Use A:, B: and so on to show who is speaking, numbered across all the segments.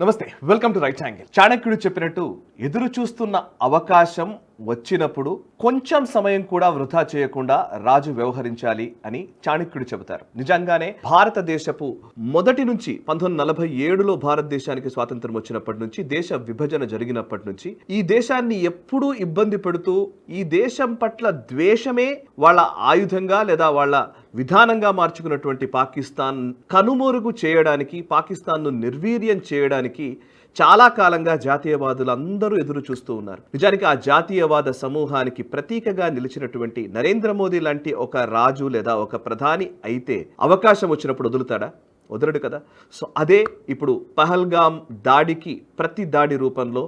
A: నమస్తే, welcome to right angle. చాణక్యుడు చెప్పినట్టు ఎదురు చూస్తున్న అవకాశం వచ్చినప్పుడు కొంచెం సమయం కూడా వృధా చేయకుండా రాజు వ్యవహరించాలి అని చాణక్యుడు చెబుతారు. నిజంగానే భారతదేశపు మొదటి నుంచి 1947లో భారతదేశానికి స్వాతంత్రం వచ్చినప్పటి నుంచి, దేశ విభజన జరిగినప్పటి నుంచి ఈ దేశాన్ని ఎప్పుడూ ఇబ్బంది పెడుతూ ఈ దేశం పట్ల ద్వేషమే వాళ్ళ ఆయుధంగా లేదా వాళ్ళ విధానంగా మార్చుకున్నటువంటి పాకిస్తాన్ కనుమరుగు చేయడానికి, పాకిస్తాన్ను నిర్వీర్యం చేయడానికి చాలా కాలంగా జాతీయవాదులందరూ ఎదురు చూస్తూ ఉన్నారు. నిజానికి ఆ జాతీయవాద సమూహానికి ప్రతీకగా నిలిచినటువంటి నరేంద్ర మోదీ లాంటి ఒక రాజు లేదా ఒక ప్రధాని అయితే అవకాశం వచ్చినప్పుడు వదులుతాడా? వదలడు కదా. సో అదే ఇప్పుడు పహల్గామ్ దాడికి ప్రతి దాడి రూపంలో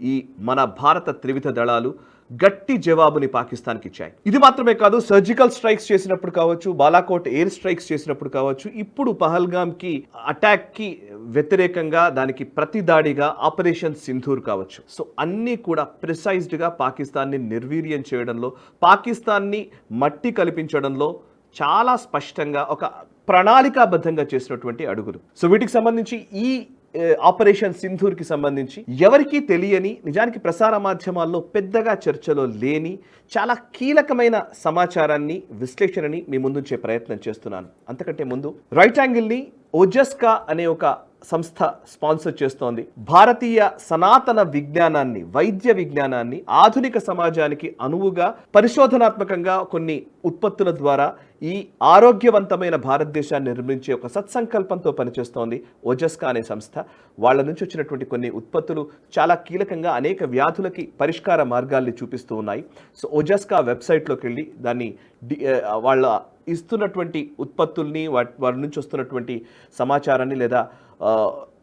A: ఈ మన భారత త్రివిధ దళాలు గట్టి జవాబుని పాకిస్తాన్కి ఇచ్చాయి. ఇది మాత్రమే కాదు, సర్జికల్ స్ట్రైక్స్ చేసినప్పుడు కావచ్చు, బాలాకోట్ ఎయిర్ స్ట్రైక్స్ చేసినప్పుడు కావచ్చు, ఇప్పుడు పహల్గామ్కి అటాక్కి వ్యతిరేకంగా దానికి ప్రతి దాడిగా ఆపరేషన్ సింధూర్ కావచ్చు. సో అన్నీ కూడా ప్రిసైజ్డ్గా పాకిస్తాన్ని నిర్వీర్యం చేయడంలో, పాకిస్తాన్ని మట్టి కల్పించడంలో చాలా స్పష్టంగా ఒక ప్రణాళికాబద్ధంగా చేసినటువంటి అడుగులు. సో వీటికి సంబంధించి ఈ ఆపరేషన్ సింధూర్కి సంబంధించి ఎవరికీ తెలియని, నిజానికి ప్రసార మాధ్యమాల్లో పెద్దగా చర్చలో లేని చాలా కీలకమైన సమాచారాన్ని, విశ్లేషణని మీ ముందుంచే ప్రయత్నం చేస్తున్నాను. అంతకంటే ముందు రైట్ యాంగిల్ని ఓజస్కా అనే ఒక సంస్థ స్పాన్సర్ చేస్తోంది. భారతీయ సనాతన విజ్ఞానాన్ని, వైద్య విజ్ఞానాన్ని ఆధునిక సమాజానికి అనువుగా పరిశోధనాత్మకంగా కొన్ని ఉత్పత్తుల ద్వారా ఈ ఆరోగ్యవంతమైన భారతదేశాన్ని నిర్మించే ఒక సత్సంకల్పంతో పనిచేస్తోంది ఓజస్కా అనే సంస్థ. వాళ్ళ నుంచి వచ్చినటువంటి కొన్ని ఉత్పత్తులు చాలా కీలకంగా అనేక వ్యాధులకి పరిష్కార మార్గాల్ని చూపిస్తూ ఉన్నాయి. సో ఓజస్కా వెబ్సైట్లోకి వెళ్ళి దాన్ని వాళ్ళ ఇస్తున్నటువంటి ఉత్పత్తుల్ని, వారి నుంచి వస్తున్నటువంటి సమాచారాన్ని లేదా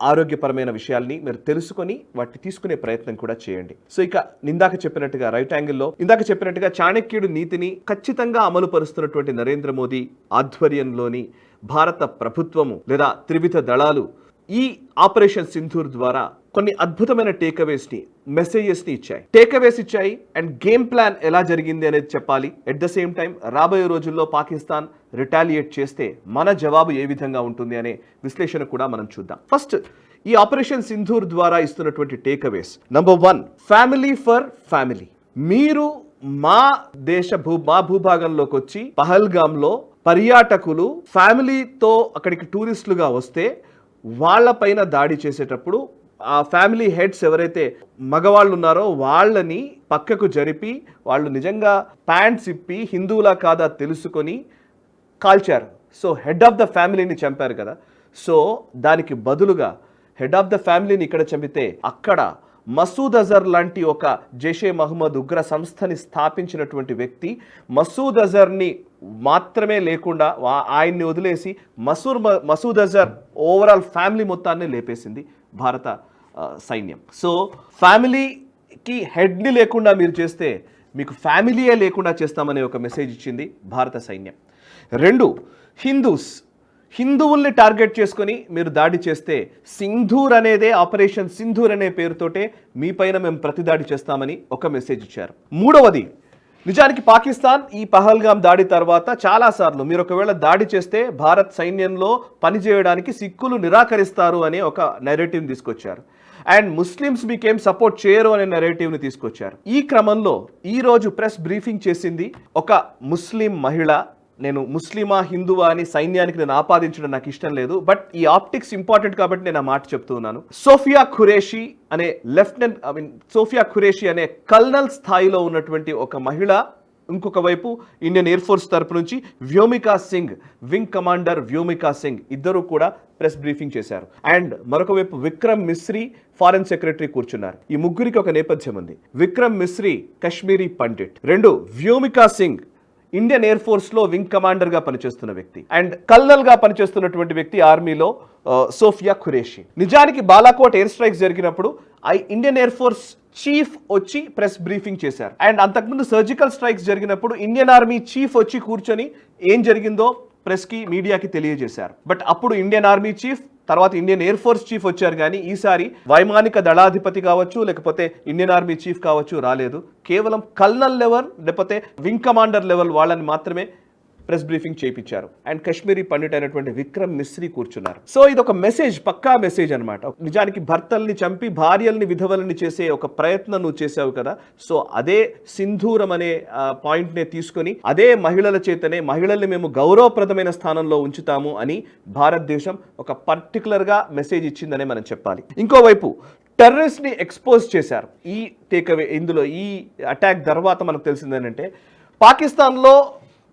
A: ఆరోగ్యపరమైన విషయాల్ని మీరు తెలుసుకొని వాటిని తీసుకునే ప్రయత్నం కూడా చేయండి. సో ఇక ఇందాక చెప్పినట్టుగా రైట్ యాంగిల్లో ఇందాక చెప్పినట్టుగా చాణక్యుడు నీతిని ఖచ్చితంగా అమలు పరుస్తున్నటువంటి నరేంద్ర మోదీ ఆధ్వర్యంలోని భారత ప్రభుత్వము లేదా త్రివిధ దళాలు ఈ ఆపరేషన్ సింధూర్ ద్వారా కొన్ని అద్భుతమైన టేక్అవేస్ని, మెసేజెస్ని ఇచ్చాయి. టేక్అవేస్ ఇచ్చాయి అండ్ గేమ్ ప్లాన్ ఎలా జరిగింది అనేది చెప్పాలి. ఎట్ ద సేమ్ టైం రాబోయే రోజుల్లో పాకిస్తాన్ రిటాలియేట్ చేస్తే మన జవాబు ఏ విధంగా ఉంటుంది అనే విశ్లేషణ కూడా మనం చూద్దాం. ఫస్ట్, ఈ ఆపరేషన్ సింధూర్ ద్వారా ఇస్తున్నటువంటి takeaways. Number 1, family for family. మీరు మా భూభాగంలోకి వచ్చి పహల్గామ్లో పర్యాటకులు ఫ్యామిలీతో అక్కడికి టూరిస్టులుగా వస్తే వాళ్ళపైన దాడి చేసేటప్పుడు ఆ ఫ్యామిలీ హెడ్స్ ఎవరైతే మగవాళ్ళు ఉన్నారో వాళ్ళని పక్కకు జరిపి, వాళ్ళు నిజంగా ప్యాంట్స్ ఇప్పి హిందువులా కాదా తెలుసుకొని కాల్చారు. సో హెడ్ ఆఫ్ ద ఫ్యామిలీని చంపారు కదా. సో దానికి బదులుగా హెడ్ ఆఫ్ ద ఫ్యామిలీని ఇక్కడ చంపితే అక్కడ మసూద్ అజర్ లాంటి ఒక జైషే మహమ్మద్ ఉగ్ర సంస్థని స్థాపించినటువంటి వ్యక్తి, మసూద్ అజర్ని మాత్రమే లేకుండా ఆయన్ని వదిలేసి మసూద్ అజర్ ఓవరాల్ ఫ్యామిలీ మొత్తాన్ని లేపేసింది భారత సైన్యం. సో ఫ్యామిలీకి హెడ్ని లేకుండా మీరు చేస్తే మీకు ఫ్యామిలీయే లేకుండా చేస్తామనే ఒక మెసేజ్ ఇచ్చింది భారత సైన్యం. 2, హిందువుల్ని టార్గెట్ చేసుకొని మీరు దాడి చేస్తే సింధూర్ అనేదే, ఆపరేషన్ సింధూర్ అనే పేరుతోటే మీ పైన మేము ప్రతిదాడి చేస్తామని ఒక మెసేజ్ ఇచ్చారు. 3వది, నిజానికి పాకిస్తాన్ ఈ పహల్గామ్ దాడి తర్వాత చాలాసార్లు మీరు ఒకవేళ దాడి చేస్తే భారత్ సైన్యంలో పనిచేయడానికి సిక్కులు నిరాకరిస్తారు అనే ఒక నెరేటివ్ని తీసుకొచ్చారు. అండ్ ముస్లిమ్స్ మీకేం సపోర్ట్ చేయరు అనే నెరేటివ్ని తీసుకొచ్చారు. ఈ క్రమంలో ఈరోజు ప్రెస్ బ్రీఫింగ్ చేసింది ఒక ముస్లిం మహిళ. నేను ముస్లిమా హిందువా అని సైన్యానికి నేను ఆపాదించడం నాకు ఇష్టం లేదు, బట్ ఈ ఆప్టిక్స్ ఇంపార్టెంట్ కాబట్టి నేను ఆ మాట చెప్తున్నాను. సోఫియా ఖురేషి అనే కల్నల్ స్థాయిలో ఉన్నటువంటి ఒక మహిళ, ఇంకొక వైపు ఇండియన్ ఎయిర్ ఫోర్స్ తరపు నుంచి వ్యోమికా సింగ్, వింగ్ కమాండర్ వ్యోమికా సింగ్, ఇద్దరు కూడా ప్రెస్ బ్రీఫింగ్ చేశారు. అండ్ మరొక వైపు విక్రమ్ మిశ్రీ ఫారెన్ సెక్రటరీ కూర్చున్నారు. ఈ ముగ్గురికి ఒక నేపథ్యం ఉంది. Vikram Misri Kashmiri Pandit, 2 Vyomika Singh Indian air force లో వింగ్ కమాండర్ గా పనిచేస్తున్న వ్యక్తి అండ్ కల్నల్ గా పనిచేస్తున్నటువంటి వ్యక్తి ఆర్మీలో సోఫియా ఖురేషి. నిజానికి బాలాకోట్ ఎయిర్ స్ట్రైక్స్ జరిగినప్పుడు ఇండియన్ ఎయిర్ ఫోర్స్ చీఫ్ వచ్చి ప్రెస్ బ్రీఫింగ్ చేశారు. అండ్ అంతకుముందు సర్జికల్ స్ట్రైక్స్ జరిగినప్పుడు ఇండియన్ ఆర్మీ చీఫ్ వచ్చి కూర్చొని ఏం జరిగిందో ప్రెస్కి, మీడియాకి తెలియజేశారు. బట్ అప్పుడు ఇండియన్ ఆర్మీ చీఫ్, తర్వాత ఇండియన్ ఎయిర్ ఫోర్స్ చీఫ్ వచ్చారు, కానీ ఈసారి వైమానిక దళాధిపతి కావచ్చు లేకపోతే ఇండియన్ ఆర్మీ చీఫ్ కావచ్చు రాలేదు. కేవలం కల్నల్ లెవెల్ లేకపోతే వింగ్ కమాండర్ లెవెల్ వాళ్ళని మాత్రమే ప్రెస్ బ్రీఫింగ్ చేయించారు. అండ్ కశ్మీరీ పండిట్ అయినటువంటి విక్రమ్ మిశ్రీ కూర్చున్నారు. సో ఇది ఒక మెసేజ్, పక్కా మెసేజ్ అనమాట. నిజానికి భర్తల్ని చంపి భార్యల్ని విధవల్ని చేసే ఒక ప్రయత్నం నువ్వు చేసావు కదా, సో అదే సింధూరం అనే పాయింట్ నే తీసుకొని అదే మహిళల చేతనే మహిళల్ని మేము గౌరవప్రదమైన స్థానంలో ఉంచుతాము అని భారతదేశం ఒక పర్టికులర్ గా మెసేజ్ ఇచ్చిందనే మనం చెప్పాలి. ఇంకోవైపు టెర్రరిస్ట్ ని ఎక్స్పోజ్ చేశారు. ఈ టేక్అవే ఇందులో ఈ అటాక్ తర్వాత మనకు తెలిసింది ఏంటంటే పాకిస్తాన్లో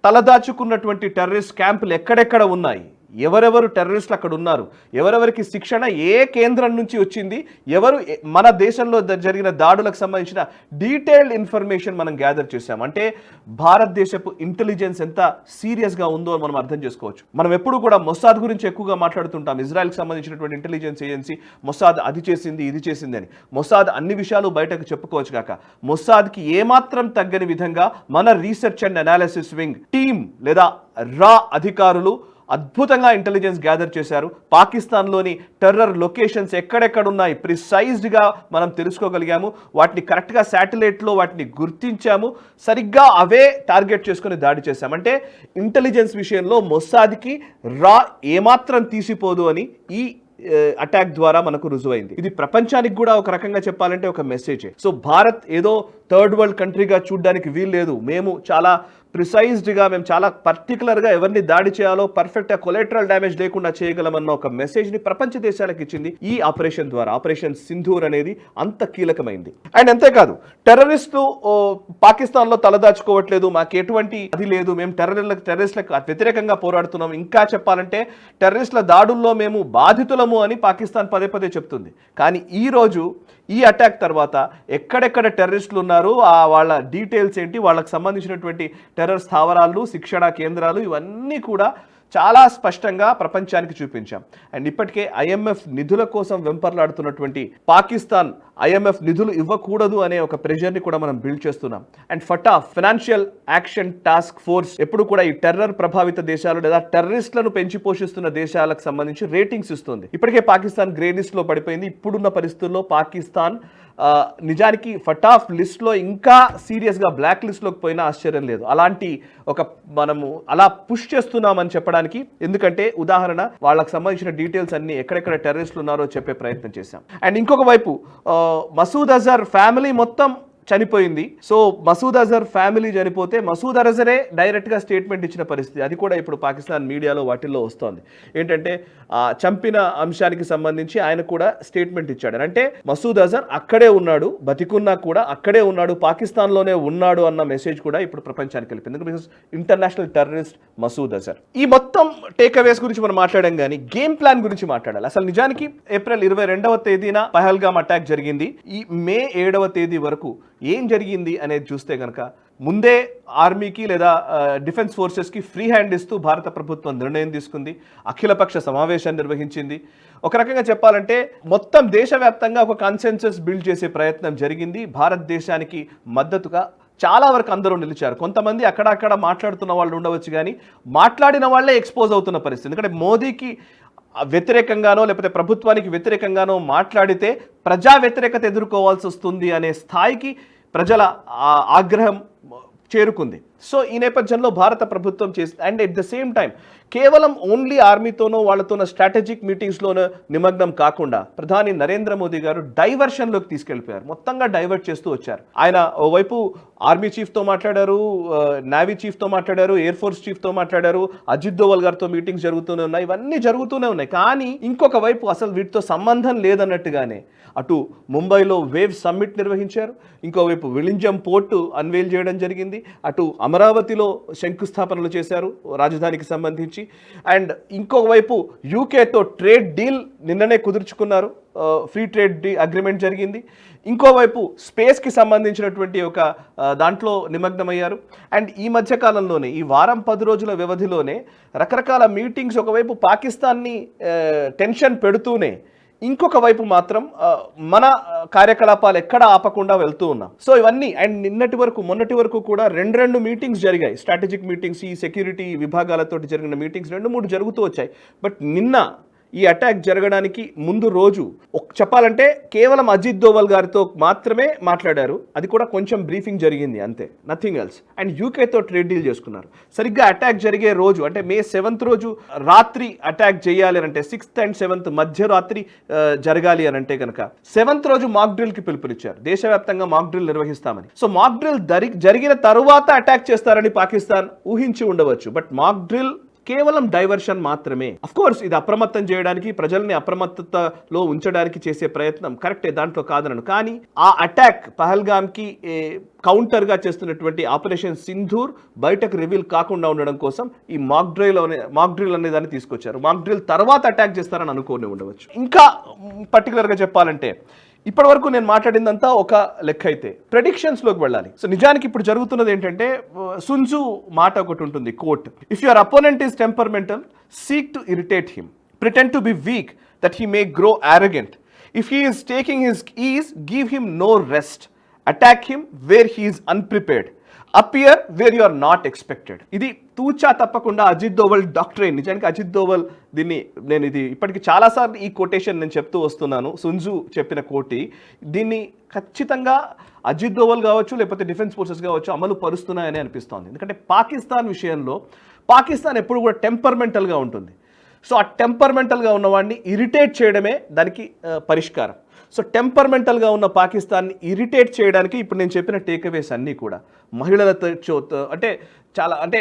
A: తలదాచుకున్నటువంటి టెర్రరిస్ట్ క్యాంపులు ఎక్కడెక్కడ ఉన్నాయి, ఎవరెవరు టెర్రరిస్టులు అక్కడ ఉన్నారు, ఎవరెవరికి శిక్షణ ఏ కేంద్రం నుంచి వచ్చింది, ఎవరు మన దేశంలో జరిగిన దాడులకు సంబంధించిన డీటెయిల్డ్ ఇన్ఫర్మేషన్ మనం గ్యాదర్ చేశాం. అంటే భారతదేశపు ఇంటెలిజెన్స్ ఎంత సీరియస్గా ఉందో అని మనం అర్థం చేసుకోవచ్చు. మనం ఎప్పుడు కూడా మొసాద్ గురించి ఎక్కువగా మాట్లాడుతుంటాం. ఇజ్రాయెల్కి సంబంధించినటువంటి ఇంటెలిజెన్స్ ఏజెన్సీ మొసాద్ అది చేసింది ఇది చేసింది అని. మొసాద్ అన్ని విషయాలు బయటకు చెప్పుకోవచ్చు కాక మొసాద్కి ఏమాత్రం తగ్గని విధంగా మన research and analysis wing team లేదా రా అధికారులు అద్భుతంగా ఇంటెలిజెన్స్ గ్యాదర్ చేశారు. పాకిస్తాన్లోని టెర్రర్ లొకేషన్స్ ఎక్కడెక్కడ ఉన్నాయి ప్రిసైజ్డ్గా మనం తెలుసుకోగలిగాము. వాటిని కరెక్ట్గా శాటిలైట్లో వాటిని గుర్తించాము, సరిగ్గా అవే టార్గెట్ చేసుకుని దాడి చేశాము. అంటే ఇంటెలిజెన్స్ విషయంలో మొసాద్కి రా ఏమాత్రం తీసిపోదు అని ఈ అటాక్ ద్వారా మనకు రుజువైంది. ఇది ప్రపంచానికి కూడా ఒక రకంగా చెప్పాలంటే ఒక మెసేజ్. సో భారత్ ఏదో థర్డ్ వరల్డ్ కంట్రీగా చూడడానికి వీలు లేదు. మేము చాలా ప్రిసైజ్డ్గా, మేము చాలా పర్టికులర్గా ఎవరిని దాడి చేయాలో పర్ఫెక్ట్గా కొలెటరల్ డ్యామేజ్ లేకుండా చేయగలమన్న ఒక మెసేజ్ని ప్రపంచ దేశాలకు ఇచ్చింది ఈ ఆపరేషన్ ద్వారా. ఆపరేషన్ సింధూర్ అనేది అంత కీలకమైంది. అండ్ అంతేకాదు టెర్రరిస్టులు పాకిస్తాన్లో తలదాచుకోవట్లేదు, మాకు ఎటువంటి అది లేదు, మేము టెర్రరిస్టులకు వ్యతిరేకంగా పోరాడుతున్నాం, ఇంకా చెప్పాలంటే టెర్రరిస్టుల దాడుల్లో మేము బాధితులము అని పాకిస్తాన్ పదే పదే చెప్తుంది. కానీ ఈరోజు ఈ అటాక్ తర్వాత ఎక్కడెక్కడ టెర్రరిస్టులు ఉన్నారు, వాళ్ళ డీటెయిల్స్ ఏంటి, వాళ్ళకి సంబంధించినటువంటి టెర్రర్ స్థావరాలు, శిక్షణా కేంద్రాలు ఇవన్నీ కూడా చాలా స్పష్టంగా ప్రపంచానికి చూపించాం. అండ్ ఇప్పటికే ఐఎంఎఫ్ నిధుల కోసం వెంపర్లాడుతున్నటువంటి పాకిస్తాన్ ఐఎంఎఫ్ నిధులు ఇవ్వకూడదు అనే ఒక ప్రెషర్ని కూడా మనం బిల్డ్ చేస్తున్నాం. And financial action task force ఎప్పుడు కూడా ఈ టెర్రర్ ప్రభావిత దేశాలు లేదా టెర్రరిస్టులను పెంచి పోషిస్తున్న దేశాలకు సంబంధించి రేటింగ్స్ ఇస్తుంది. ఇప్పటికే పాకిస్తాన్ గ్రే లిస్ట్ లో పడిపోయింది. ఇప్పుడున్న పరిస్థితుల్లో పాకిస్తాన్ నిజానికి ఫటాఫ్ లిస్ట్లో ఇంకా సీరియస్గా బ్లాక్ లిస్ట్లోకి పోయినా ఆశ్చర్యం లేదు. అలాంటి ఒక మనము అలా పుష్ చేస్తున్నామని చెప్పడానికి, ఎందుకంటే ఉదాహరణ వాళ్ళకి సంబంధించిన డీటెయిల్స్ అన్ని ఎక్కడెక్కడ టెర్రరిస్టులు ఉన్నారో చెప్పే ప్రయత్నం చేశాం. అండ్ ఇంకొక వైపు మసూద్ అజర్ ఫ్యామిలీ మొత్తం చనిపోయింది. సో మసూద్ అజర్ ఫ్యామిలీ చనిపోతే మసూద్ అజరే డైరెక్ట్గా స్టేట్మెంట్ ఇచ్చిన పరిస్థితి, అది కూడా ఇప్పుడు పాకిస్తాన్ మీడియాలో వాటిల్లో వస్తోంది. ఏంటంటే చంపిన అంశానికి సంబంధించి ఆయన కూడా స్టేట్మెంట్ ఇచ్చాడు. అంటే మసూద్ అజర్ అక్కడే ఉన్నాడు, బతికున్నా కూడా అక్కడే ఉన్నాడు, పాకిస్తాన్లోనే ఉన్నాడు అన్న మెసేజ్ కూడా ఇప్పుడు ప్రపంచానికి వెళ్ళిపోయింది. Because international terrorist Masood Azhar. ఈ మొత్తం టేక్అవేస్ గురించి మనం మాట్లాడాం, కానీ గేమ్ ప్లాన్ గురించి మాట్లాడాలి. అసలు నిజానికి ఏప్రిల్ 22వ తేదీన పహల్గామ్ అటాక్ జరిగింది. ఈ మే 7వ తేదీ వరకు ఏం జరిగింది అనేది చూస్తే కనుక ముందే ఆర్మీకి లేదా డిఫెన్స్ ఫోర్సెస్కి ఫ్రీ హ్యాండ్ ఇస్తూ భారత ప్రభుత్వం నిర్ణయం తీసుకుంది. అఖిలపక్ష సమావేశాన్ని నిర్వహించింది. ఒక రకంగా చెప్పాలంటే మొత్తం దేశవ్యాప్తంగా ఒక కన్సెన్సస్ బిల్డ్ చేసే ప్రయత్నం జరిగింది. భారతదేశానికి మద్దతుగా చాలా వరకు అందరూ నిలిచారు. కొంతమంది అక్కడక్కడ మాట్లాడుతున్న వాళ్ళు ఉండవచ్చు, కానీ మాట్లాడిన వాళ్ళే ఎక్స్పోజ్ అవుతున్న పరిస్థితి. ఎందుకంటే మోదీకి వ్యతిరేకంగానో లేకపోతే ప్రభుత్వానికి వ్యతిరేకంగానో మాట్లాడితే ప్రజా వ్యతిరేకత ఎదుర్కోవాల్సి వస్తుంది అనే స్థాయికి ప్రజల ఆగ్రహం చేరుకుంది. సో ఈ నేపథ్యంలో భారత ప్రభుత్వం చేసి and at the same time కేవలం ఓన్లీ ఆర్మీతోనో వాళ్ళతోనో స్ట్రాటజిక్ మీటింగ్స్లోనో నిమగ్నం కాకుండా ప్రధాని నరేంద్ర మోదీ గారు డైవర్షన్లోకి తీసుకెళ్ళిపోయారు. మొత్తంగా డైవర్ట్ చేస్తూ వచ్చారు. ఆయన ఓవైపు ఆర్మీ చీఫ్తో మాట్లాడారు, నేవీ చీఫ్తో మాట్లాడారు, ఎయిర్ ఫోర్స్ చీఫ్తో మాట్లాడారు, అజిత్ దోవల్ గారితో మీటింగ్స్ జరుగుతూనే ఉన్నాయి, ఇవన్నీ జరుగుతూనే ఉన్నాయి. కానీ ఇంకొక వైపు అసలు వీటితో సంబంధం లేదన్నట్టుగానే అటు ముంబైలో వేవ్ సమ్మిట్ నిర్వహించారు, ఇంకోవైపు విలింజం పోర్టు అన్వేల్ చేయడం జరిగింది, అటు అమరావతిలో శంకుస్థాపనలు చేశారు రాజధానికి సంబంధించి, అండ్ ఇంకొక వైపు యూకేతో ట్రేడ్ డీల్ నిన్ననే కుదుర్చుకున్నారు, ఫ్రీ ట్రేడ్ అగ్రిమెంట్ జరిగింది. ఇంకోవైపు స్పేస్కి సంబంధించినటువంటి ఒక దాంట్లో నిమగ్నమయ్యారు. అండ్ ఈ మధ్యకాలంలోనే ఈ వారం 10 రోజుల వ్యవధిలోనే రకరకాల మీటింగ్స్ ఒకవైపు పాకిస్తాన్ని టెన్షన్ పెడుతూనే ఇంకొక వైపు మాత్రం మన కార్యకలాపాలు ఎక్కడ ఆపకుండా వెళ్తూ ఉన్నాం. సో ఇవన్నీ అండ్ మొన్నటి వరకు కూడా రెండు మీటింగ్స్ జరిగాయి, స్ట్రాటజిక్ మీటింగ్స్, ఈ సెక్యూరిటీ విభాగాలతో జరిగిన మీటింగ్స్ 2-3 జరుగుతూ వచ్చాయి. బట్ నిన్న ఈ అటాక్ జరగడానికి ముందు రోజు చెప్పాలంటే కేవలం అజిత్ దోవల్ గారితో మాత్రమే మాట్లాడారు. అది కూడా కొంచెం బ్రీఫింగ్ జరిగింది అంతే, నథింగ్ ఎల్స్. అండ్ యూకేతో ట్రేడ్ డీల్ చేసుకున్నారు. సరిగ్గా అటాక్ జరిగే రోజు అంటే May 7th రోజు రాత్రి అటాక్ చేయాలి అని అంటే 6th and 7th మధ్యరాత్రి జరగాలి అని అంటే కనుక 7th రోజు మాక్ డ్రిల్ కి పిలుపునిచ్చారు. దేశవ్యాప్తంగా మాక్ డ్రిల్ నిర్వహిస్తామని. సో మాక్ డ్రిల్ జరిగిన తరువాత అటాక్ చేస్తారని పాకిస్తాన్ ఊహించి ఉండవచ్చు. బట్ మాక్ డ్రిల్ కేవలం డైవర్షన్ మాత్రమే. అఫ్ కోర్స్ ఇది అప్రమత్తం చేయడానికి, ప్రజల్ని అప్రమత్తతలో ఉంచడానికి చేసే ప్రయత్నం కరెక్టే, దాంట్లో కాదనను. కానీ ఆ అటాక్ పహల్గామ్ కి కౌంటర్ గా చేస్తున్నటువంటి ఆపరేషన్ సింధూర్ బయటకు రివీల్ కాకుండా ఉండడం కోసం ఈ మాక్ డ్రిల్ అనే దాన్ని తీసుకొచ్చారు. మాక్ డ్రిల్ తర్వాత అటాక్ చేస్తారని అనుకోని ఉండవచ్చు. ఇంకా పర్టికులర్ గా చెప్పాలంటే ఇప్పటి వరకు నేను మాట్లాడిందంతా ఒక లెక్క అయితే ప్రెడిక్షన్స్లోకి వెళ్ళాలి. సో నిజానికి ఇప్పుడు జరుగుతున్నది ఏంటంటే సున్జు మాట ఒకటి ఉంటుంది, quote, if your opponent is temperamental seek to irritate him, pretend to be weak that he may grow arrogant, if he is taking his ease give him no rest, attack him where he is unprepared, appear where you are not expected. ఇది తూచా తప్పకుండా Ajit Doval doctrine. నిజానికి అజిత్ దోవల్ నేను ఇది ఇప్పటికి చాలాసార్లు ఈ quotation నేను చెప్తూ వస్తున్నాను, సున్జు చెప్పిన కోటి. దీన్ని ఖచ్చితంగా అజిత్ దోవల్ కావచ్చు, లేకపోతే డిఫెన్స్ ఫోర్సెస్ కావచ్చు అమలు పరుస్తున్నాయని అనిపిస్తోంది. ఎందుకంటే పాకిస్తాన్ విషయంలో పాకిస్తాన్ ఎప్పుడు కూడా టెంపర్మెంటల్గా ఉంటుంది. సో ఆ టెంపర్మెంటల్గా ఉన్నవాడిని ఇరిటేట్ చేయడమే దానికి పరిష్కారం. సో టెంపర్మెంటల్గా ఉన్న పాకిస్తాన్ని ఇరిటేట్ చేయడానికి ఇప్పుడు నేను చెప్పిన టేక్అవేస్ అన్నీ కూడా మహిళలతో అంటే చాలా అంటే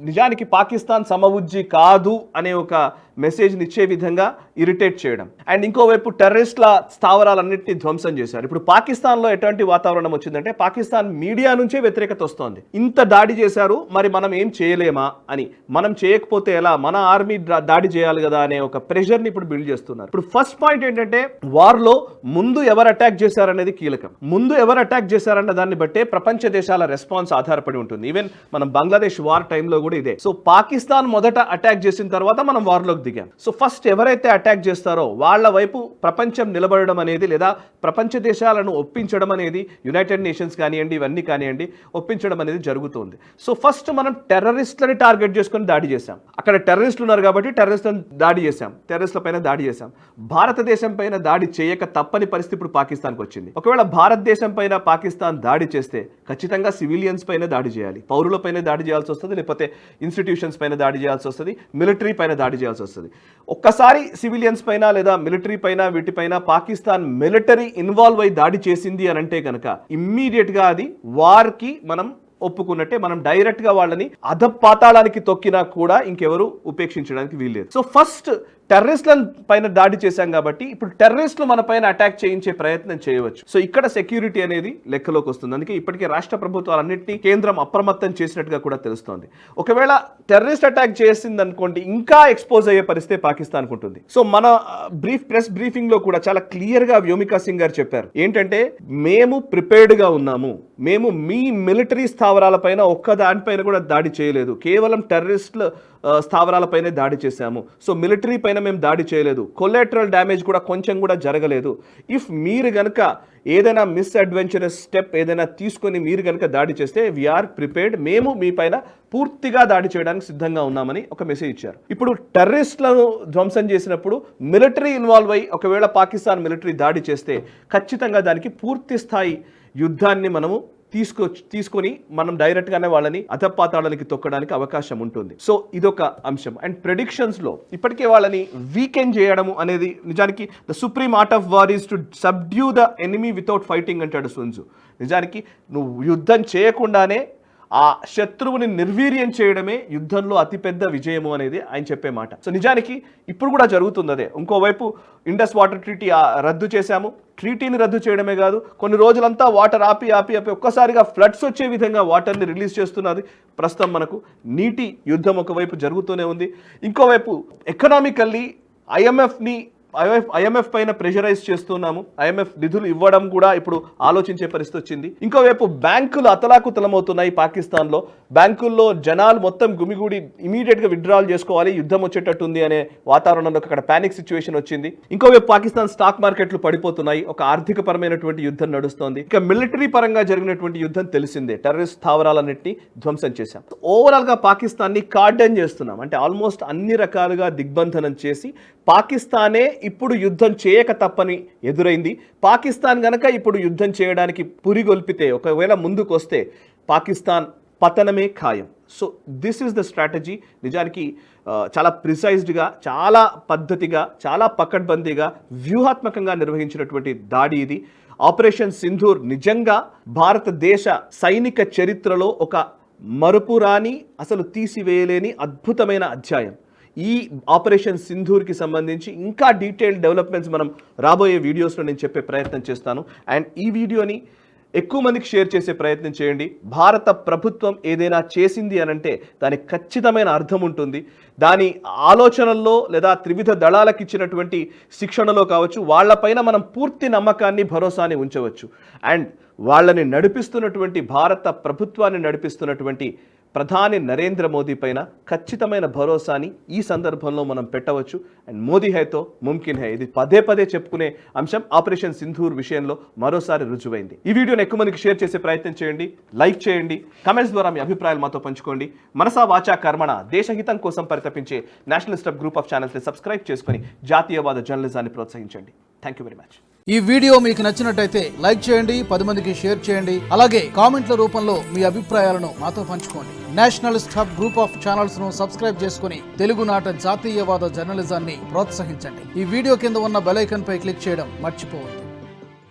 A: నిజానికి పాకిస్తాన్ సమవుజ్జి కాదు అనే ఒక మెసేజ్ని ఇచ్చే విధంగా ఇరిటేట్ చేయడం. అండ్ ఇంకోవైపు టెర్రరిస్ట్ల స్థావరాలన్నింటినీ ధ్వంసం చేశారు. ఇప్పుడు పాకిస్తాన్లో ఎటువంటి వాతావరణం వచ్చిందంటే పాకిస్తాన్ మీడియా నుంచే వ్యతిరేకత వస్తోంది. ఇంత దాడి చేశారు, మరి మనం ఏం చేయలేమా అని, మనం చేయకపోతే ఎలా, మన ఆర్మీ దాడి చేయాలి కదా అనే ఒక ప్రెషర్ని ఇప్పుడు బిల్డ్ చేస్తున్నారు. ఇప్పుడు ఫస్ట్ పాయింట్ ఏంటంటే వార్లో ముందు ఎవరు అటాక్ చేశారనేది కీలకం. ముందు ఎవరు అటాక్ చేశారన్న దాన్ని బట్టే ప్రపంచ దేశాల రెస్పాన్స్ ఆధారపడి ఉంటుంది. ఈవెన్ మనం బంగ్లాదేశ్ వార్ టైంలో కూడా ఇదే. సో పాకిస్తాన్ మొదట అటాక్ చేసిన తర్వాత మనం వార్లోకి దిగాం. సో ఫస్ట్ ఎవరైతే అటాక్ చేస్తారో వాళ్ళ వైపు ప్రపంచం నిలబడడం అనేది, లేదా ప్రపంచ దేశాలను ఒప్పించడం అనేది, యునైటెడ్ నేషన్స్ కానివ్వండి, ఇవన్నీ కానివ్వండి, ఒప్పించడం అనేది జరుగుతుంది. సో ఫస్ట్ మనం టెర్రరిస్ట్లని టార్గెట్ చేసుకొని దాడి చేశాం. అక్కడ టెర్రరిస్టులు ఉన్నారు కాబట్టి టెర్రరిస్టులను దాడి చేశాం, టెర్రరిస్టుల పైన దాడి చేశాం. భారతదేశం పైన దాడి చేయక తప్పని పరిస్థితి ఇప్పుడు పాకిస్తాన్కి వచ్చింది. ఒకవేళ భారతదేశం పైన పాకిస్తాన్ దాడి చేస్తే ఖచ్చితంగా సివిలియన్స్ పైన దాడి చేయాలి, పౌరుల పైన దాడి చేయాల్సి వస్తుంది, లేకపోతే ఇన్స్టిట్యూషన్స్ పైన దాడి చేయాల్సి వస్తుంది, మిలిటరీ పైన దాడి చేయాల్సి వస్తుంది. ఒక్కసారి సివిలియన్స్ పైన లేదా మిలిటరీ పైన వీటిపైన పాకిస్తాన్ మిలిటరీ ఇన్వాల్వ్ అయి దాడి చేసింది అని అంటే కనుక ఇమ్మీడియట్ గా అది వార్కి మనం ఒప్పుకున్నట్టే. మనం డైరెక్ట్ గా వాళ్ళని అధపాతాళానికి తొక్కినా కూడా ఇంకెవరు ఉపేక్షించడానికి వీల్లేదు. సో ఫస్ట్ టెర్రరిస్టుల పైన దాడి చేశాం కాబట్టి ఇప్పుడు టెర్రరిస్టులు మన పైన అటాక్ చేయించే ప్రయత్నం చేయవచ్చు. సో ఇక్కడ సెక్యూరిటీ అనేది లెక్కలోకి వస్తుంది. అందుకే ఇప్పటికే రాష్ట్ర ప్రభుత్వాలన్నింటినీ కేంద్రం అప్రమత్తం చేసినట్టుగా కూడా తెలుస్తోంది. ఒకవేళ టెర్రరిస్ట్ అటాక్ చేసింది అనుకోండి ఇంకా ఎక్స్పోజ్ అయ్యే పరిస్థితి పాకిస్తాన్కు ఉంటుంది. సో మన ప్రెస్ బ్రీఫింగ్ లో కూడా చాలా క్లియర్ గా వ్యోమికా సింగ్ గారు చెప్పారు ఏంటంటే, మేము ప్రిపేర్డ్ గా ఉన్నాము, మేము మీ మిలిటరీ స్థావరాలపైన ఒక్క దానిపైన కూడా దాడి చేయలేదు, కేవలం టెర్రరిస్టుల స్థావరాలపైనే దాడి చేశాము. సో మిలిటరీ పైన మేము దాడి చేయలేదు, కొలాటరల్ డ్యామేజ్ కూడా కొంచెం కూడా జరగలేదు. ఇఫ్ మీరు కనుక ఏదైనా మిస్అడ్వెంచరస్ స్టెప్ ఏదైనా తీసుకొని మీరు కనుక దాడి చేస్తే వీఆర్ ప్రిపేర్డ్, మేము మీ పైన పూర్తిగా దాడి చేయడానికి సిద్ధంగా ఉన్నామని ఒక మెసేజ్ ఇచ్చారు. ఇప్పుడు టెర్రరిస్టులను ధ్వంసం చేసినప్పుడు మిలిటరీ ఇన్వాల్వ్ అయ్యి ఒకవేళ పాకిస్తాన్ మిలిటరీ దాడి చేస్తే ఖచ్చితంగా దానికి పూర్తి స్థాయి యుద్ధాన్ని మనము తీసుకొని మనం డైరెక్ట్గానే వాళ్ళని అధపాతాళానికి తొక్కడానికి అవకాశం ఉంటుంది. సో ఇదొక అంశం. అండ్ ప్రెడిక్షన్స్లో ఇప్పటికే వాళ్ళని వీకెండ్ చేయడము అనేది నిజానికి the supreme art of war is to subdue the enemy without fighting అంటాడు సున్జు. నిజానికి నువ్వు యుద్ధం చేయకుండానే ఆ శత్రువుని నిర్వీర్యం చేయడమే యుద్ధంలో అతిపెద్ద విజయము అనేది ఆయన చెప్పే మాట. సో నిజానికి ఇప్పుడు కూడా జరుగుతుంది అదే. ఇంకోవైపు ఇండస్ వాటర్ ట్రీటీ రద్దు చేశాము. ట్రీటీని రద్దు చేయడమే కాదు, కొన్ని రోజులంతా వాటర్ ఆపి ఒక్కసారిగా ఫ్లడ్స్ వచ్చే విధంగా వాటర్ని రిలీజ్ చేస్తున్నది. ప్రస్తుతం మనకు నీటి యుద్ధం ఒకవైపు జరుగుతూనే ఉంది. ఇంకోవైపు ఎకనామికల్లీ IMFని ఐఎంఎఫ్ పైన ప్రెషరైజ్ చేస్తున్నాము, ఐఎంఎఫ్ నిధులు ఇవ్వడం కూడా ఇప్పుడు ఆలోచించే పరిస్థితి వచ్చింది. ఇంకోవైపు బ్యాంకులు అతలాకుతలమవుతున్నాయి పాకిస్తాన్లో. బ్యాంకుల్లో జనాలు మొత్తం గుమిగూడి ఇమీడియట్గా విత్డ్రాల్ చేసుకోవాలి, యుద్ధం వచ్చేటట్టుంది అనే వాతావరణంలో అక్కడ ప్యానిక్ సిచ్యువేషన్ వచ్చింది. ఇంకోవైపు పాకిస్తాన్ స్టాక్ మార్కెట్లు పడిపోతున్నాయి, ఒక ఆర్థిక పరమైనటువంటి యుద్ధం నడుస్తోంది. ఇక మిలిటరీ పరంగా జరిగినటువంటి యుద్ధం తెలిసిందే, టెర్రరిస్ట్ స్థావరాలన్నింటినీ ధ్వంసం చేశాం. ఓవరాల్ గా పాకిస్తాన్ ని కార్డన్ చేస్తున్నాం, అంటే ఆల్మోస్ట్ అన్ని రకాలుగా దిగ్బంధనం చేసి పాకిస్తానే ఇప్పుడు యుద్ధం చేయక తప్పని ఎదురైంది. పాకిస్తాన్ గనక ఇప్పుడు యుద్ధం చేయడానికి పురిగొల్పితే, ఒకవేళ ముందుకు వస్తే పాకిస్తాన్ పతనమే ఖాయం. So this is the strategy. నిజానికి చాలా ప్రిసైజ్డ్గా, చాలా పద్ధతిగా, చాలా పకడ్బందీగా, వ్యూహాత్మకంగా నిర్వహించినటువంటి దాడి ఇది. ఆపరేషన్ సింధూర్ నిజంగా భారతదేశ సైనిక చరిత్రలో ఒక మరుపురాని, అసలు తీసివేయలేని అద్భుతమైన అధ్యాయం. ఈ ఆపరేషన్ సింధూర్కి సంబంధించి ఇంకా డీటెయిల్డ్ డెవలప్మెంట్స్ మనం రాబోయే వీడియోస్లో నేను చెప్పే ప్రయత్నం చేస్తాను. అండ్ ఈ వీడియోని ఎక్కువ మందికి షేర్ చేసే ప్రయత్నం చేయండి. భారత ప్రభుత్వం ఏదైనా చేసింది అనంటే దానికి ఖచ్చితమైన అర్థం ఉంటుంది. దాని ఆలోచనల్లో లేదా త్రివిధ దళాలకు ఇచ్చినటువంటి శిక్షణలో కావచ్చు, వాళ్ళపైన మనం పూర్తి నమ్మకాన్ని, భరోసాని ఉంచవచ్చు. అండ్ వాళ్ళని నడిపిస్తున్నటువంటి, భారత ప్రభుత్వాన్ని నడిపిస్తున్నటువంటి ప్రధాని నరేంద్ర మోదీ పైన ఖచ్చితమైన భరోసాని ఈ సందర్భంలో మనం పెట్టవచ్చు. అండ్ మోదీ హైతో ముమ్కిన్ హై, ఇది పదే పదే చెప్పుకునే అంశం ఆపరేషన్ సింధూర్ విషయంలో మరోసారి రుజువైంది. ఈ వీడియోని ఎక్కువ మందికి షేర్ చేసే ప్రయత్నం చేయండి, లైక్ చేయండి, కమెంట్స్ ద్వారా మీ అభిప్రాయాలు మాతో పంచుకోండి. మనసా వాచా కర్మణ దేశహితం కోసం పరితపించే నేషనలిస్ట్ హబ్ గ్రూప్ ఆఫ్ ఛానల్స్ని సబ్స్క్రైబ్ చేసుకుని జాతీయవాద జర్నలిజాన్ని ప్రోత్సహించండి. Thank you very much.
B: ఈ వీడియో మీకు నచ్చినట్టయితే లైక్ చేయండి, 10 మందికి షేర్ చేయండి. అలాగే కామెంట్ల రూపంలో మీ అభిప్రాయాలను మాతో పంచుకోండి. Nationalist hub group of channels ను సబ్స్క్రైబ్ చేసుకుని తెలుగునాట జాతీయవాద జర్నలిజాన్ని ప్రోత్సహించండి. ఈ వీడియో కింద ఉన్న బెల్ ఐకాన్ పై క్లిక్ చేయడం మర్చిపోవద్దు.